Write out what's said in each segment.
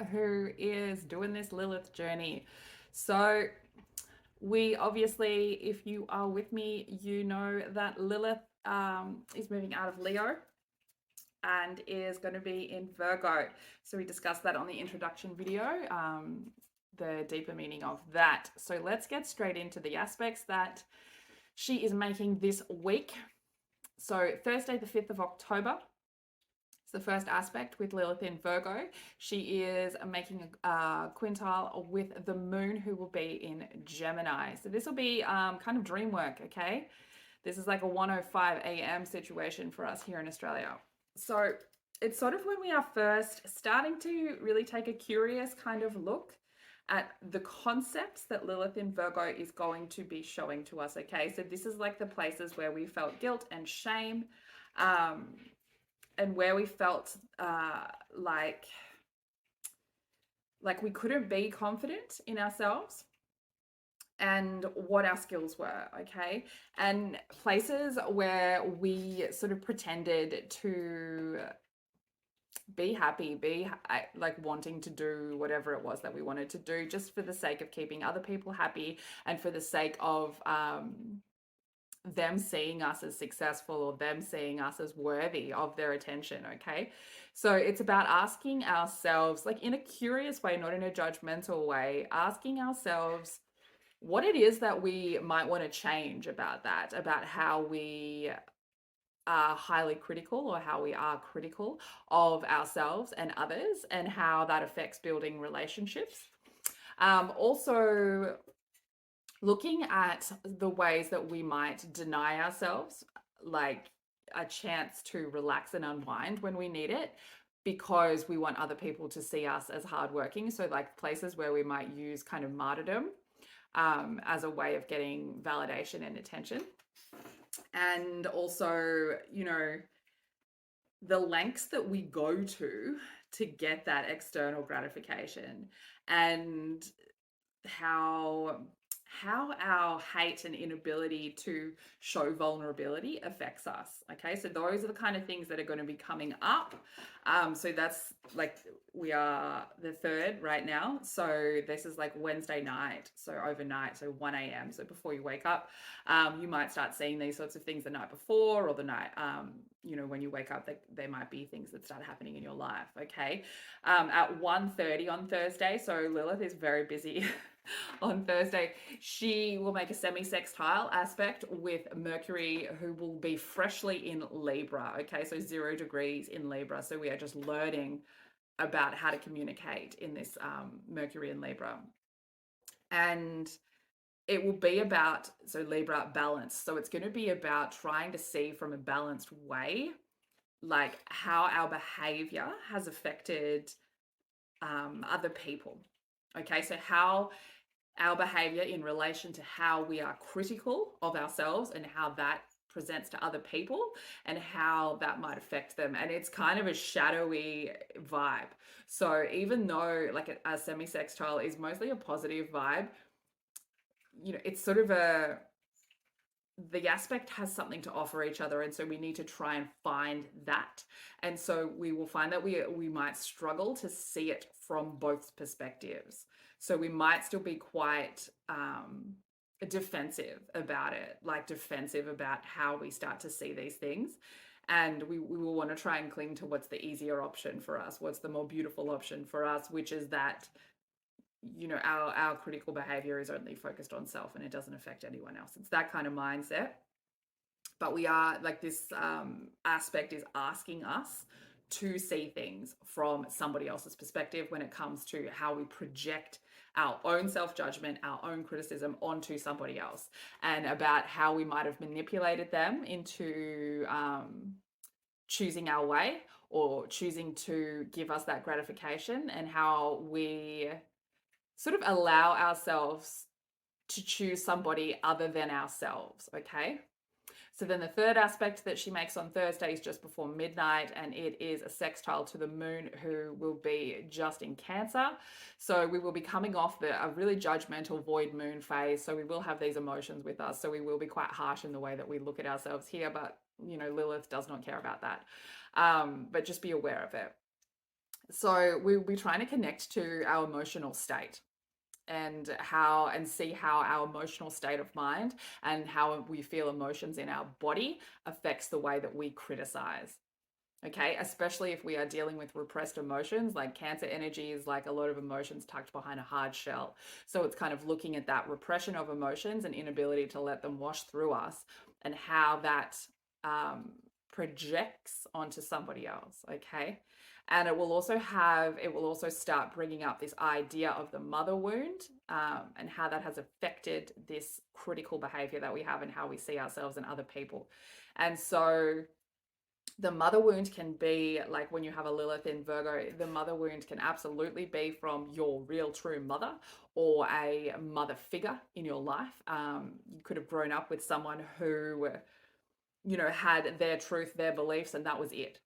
who is doing this Lilith journey. So, we obviously, if you are with me, you know that Lilith is moving out of Leo and is going to be in Virgo. So, we discussed that on the introduction video, the deeper meaning of that. So, let's get straight into the aspects that she is making this week. So, Thursday, the 5th of October. The first aspect with Lilith in Virgo. She is making a quintile with the moon, who will be in Gemini. So this will be kind of dream work, okay? This is like a 1:05 a.m. situation for us here in Australia. So it's sort of when we are first starting to really take a curious kind of look at the concepts that Lilith in Virgo is going to be showing to us, okay? So this is like the places where we felt guilt and shame, and where we felt like we couldn't be confident in ourselves and what our skills were, okay? And places where we sort of pretended to be happy, be like wanting to do whatever it was that we wanted to do, just for the sake of keeping other people happy and for the sake of them seeing us as successful or them seeing us as worthy of their attention, okay? So it's about asking ourselves, like in a curious way, not in a judgmental way, asking ourselves what it is that we might want to change about that, about how we are highly critical or how we are critical of ourselves and others, and how that affects building relationships. Also, looking at the ways that we might deny ourselves like a chance to relax and unwind when we need it, because we want other people to see us as hardworking. So like places where we might use kind of martyrdom as a way of getting validation and attention. And also, the lengths that we go to get that external gratification, and how our hate and inability to show vulnerability affects us. Okay, so those are the kind of things that are going to be coming up. So that's like, we are the 3rd right now. So this is like Wednesday night, so overnight, so 1 a.m. So before you wake up, you might start seeing these sorts of things the night before, or the night, when you wake up, there might be things that start happening in your life. Okay, at 1:30 on Thursday. So Lilith is very busy. On Thursday, she will make a semi-sextile aspect with Mercury, who will be freshly in Libra. Okay, so 0 degrees in Libra. So we are just learning about how to communicate in this Mercury in Libra. And it will be about, so Libra, balance. So it's going to be about trying to see from a balanced way, like how our behavior has affected other people. Okay, so how our behavior in relation to how we are critical of ourselves and how that presents to other people and how that might affect them. And it's kind of a shadowy vibe. So even though like a semi-sextile is mostly a positive vibe, it's sort of the aspect has something to offer each other, and so we need to try and find that. And so we will find that we might struggle to see it from both perspectives. So we might still be quite defensive about it, like defensive about how we start to see these things. And we will want to try and cling to what's the easier option for us, what's the more beautiful option for us, which is that our critical behavior is only focused on self and it doesn't affect anyone else. It's that kind of mindset. But we are like, this aspect is asking us to see things from somebody else's perspective when it comes to how we project our own self-judgment, our own criticism onto somebody else, and about how we might have manipulated them into choosing our way or choosing to give us that gratification, and how we sort of allow ourselves to choose somebody other than ourselves, okay? So then the third aspect that she makes on Thursday is just before midnight, and it is a sextile to the moon, who will be just in Cancer. So we will be coming off a really judgmental void moon phase. So we will have these emotions with us. So we will be quite harsh in the way that we look at ourselves here, but Lilith does not care about that. But just be aware of it. So we'll be trying to connect to our emotional state and see how our emotional state of mind and how we feel emotions in our body affects the way that we criticize. Okay, especially if we are dealing with repressed emotions, like Cancer energy is like a lot of emotions tucked behind a hard shell. So it's kind of looking at that repression of emotions and inability to let them wash through us, and how that um, projects onto somebody else. Okay. And it will also start bringing up this idea of the mother wound, and how that has affected this critical behavior that we have and how we see ourselves and other people. And so the mother wound can be like when you have a Lilith in Virgo, the mother wound can absolutely be from your real true mother or a mother figure in your life. You could have grown up with someone who, had their truth, their beliefs, and that was it.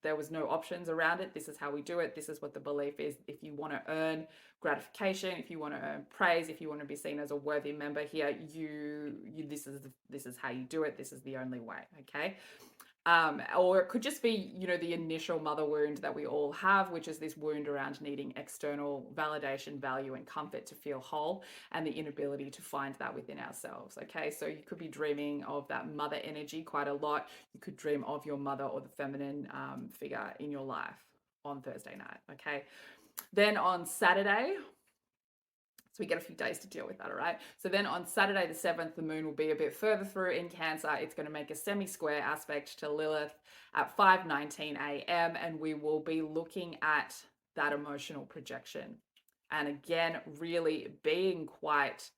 There was no options around it. This is how we do it. This is what the belief is. If you want to earn gratification, if you want to earn praise, if you want to be seen as a worthy member here, this is how you do it. This is the only way. Okay. Or it could just be, the initial mother wound that we all have, which is this wound around needing external validation, value, and comfort to feel whole, and the inability to find that within ourselves. Okay, so you could be dreaming of that mother energy quite a lot. You could dream of your mother or the feminine figure in your life on Thursday night. Okay, then on Saturday, so we get a few days to deal with that, all right? So then on Saturday the 7th, the moon will be a bit further through in Cancer. It's going to make a semi-square aspect to Lilith at 5:19 a.m. and we will be looking at that emotional projection. And again, really being quite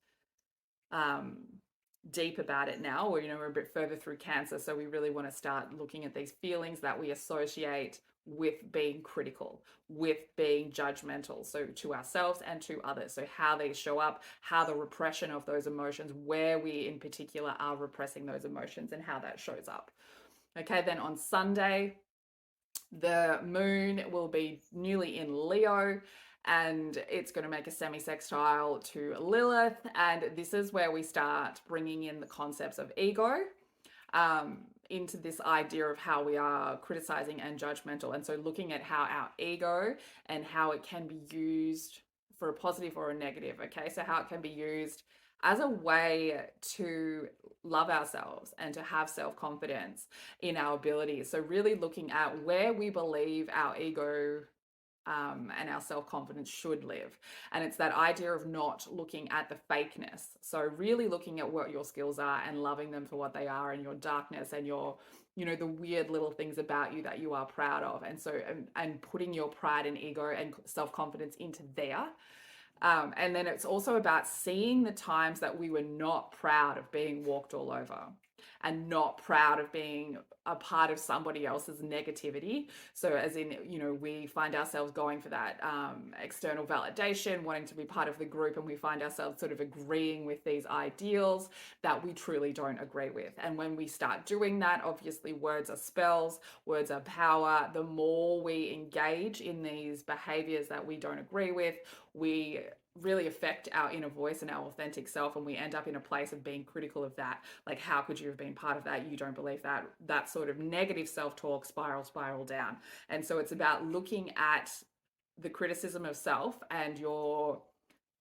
deep about it now. We're a bit further through Cancer, so we really want to start looking at these feelings that we associate with being critical, with being judgmental, so to ourselves and to others. So how they show up, how the repression of those emotions, where we in particular are repressing those emotions, and how that shows up. Okay, then on Sunday, the moon will be newly in Leo, and it's going to make a semi-sextile to Lilith. And this is where we start bringing in the concepts of ego into this idea of how we are criticizing and judgmental. And so looking at how our ego and how it can be used for a positive or a negative. Okay, so how it can be used as a way to love ourselves and to have self-confidence in our abilities. So really looking at where we believe our ego and our self-confidence should live. And it's that idea of not looking at the fakeness. So really looking at what your skills are and loving them for what they are, and your darkness and your, the weird little things about you that you are proud of. And so, and putting your pride and ego and self-confidence into there. And then it's also about seeing the times that we were not proud of being walked all over and not proud of being a part of somebody else's negativity. So as in, we find ourselves going for that external validation, wanting to be part of the group, and we find ourselves sort of agreeing with these ideals that we truly don't agree with. And when we start doing that, obviously words are spells, words are power. The more we engage in these behaviors that we don't agree with, we really affect our inner voice and our authentic self, and we end up in a place of being critical of that. Like, how could you have been part of that? You don't believe that. That sort of negative self-talk spiral down. And so it's about looking at the criticism of self and your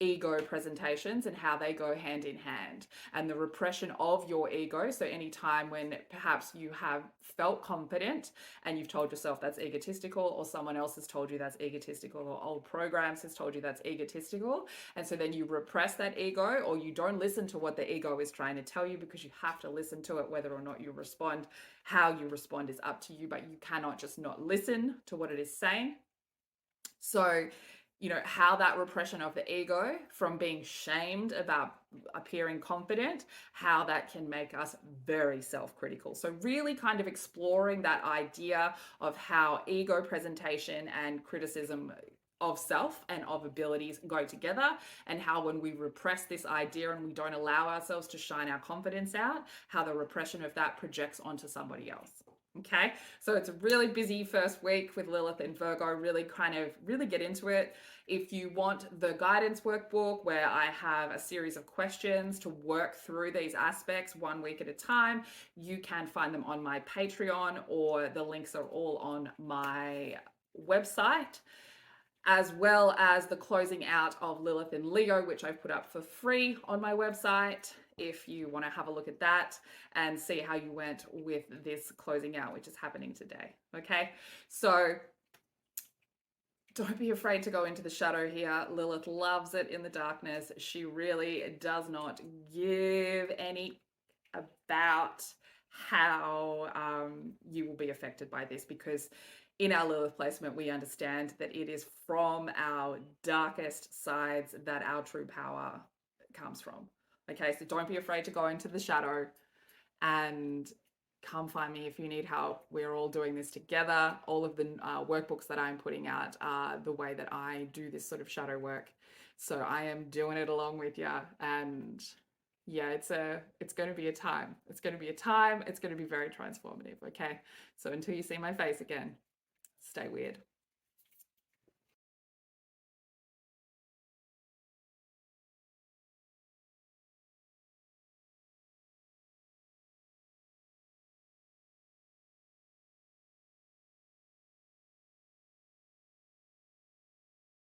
ego presentations and how they go hand in hand, and the repression of your ego. So any time when perhaps you have felt confident and you've told yourself that's egotistical, or someone else has told you that's egotistical, or old programs has told you that's egotistical, and so then you repress that ego, or you don't listen to what the ego is trying to tell you, because you have to listen to it. Whether or not you respond, how you respond is up to you, but you cannot just not listen to what it is saying. So how that repression of the ego from being shamed about appearing confident, how that can make us very self-critical. So really kind of exploring that idea of how ego presentation and criticism of self and of abilities go together, and how when we repress this idea and we don't allow ourselves to shine our confidence out, how the repression of that projects onto somebody else. Okay, so it's a really busy first week with Lilith and Virgo. Really get into it. If you want the guidance workbook, where I have a series of questions to work through these aspects 1 week at a time, you can find them on my Patreon, or the links are all on my website. as well as the closing out of Lilith in Leo, which I've put up for free on my website if you want to have a look at that and see how you went with this closing out, which is happening today. Okay, so don't be afraid to go into the shadow here. Lilith loves it in the darkness. She really does not give any about how you will be affected by this, because in our Lilith placement, we understand that it is from our darkest sides that our true power comes from. Okay, so don't be afraid to go into the shadow and come find me if you need help. We're all doing this together. All of the workbooks that I'm putting out are the way that I do this sort of shadow work. So I am doing it along with you. And yeah, it's going to be a time. It's going to be a time. It's going to be very transformative. Okay. So until you see my face again, stay weird.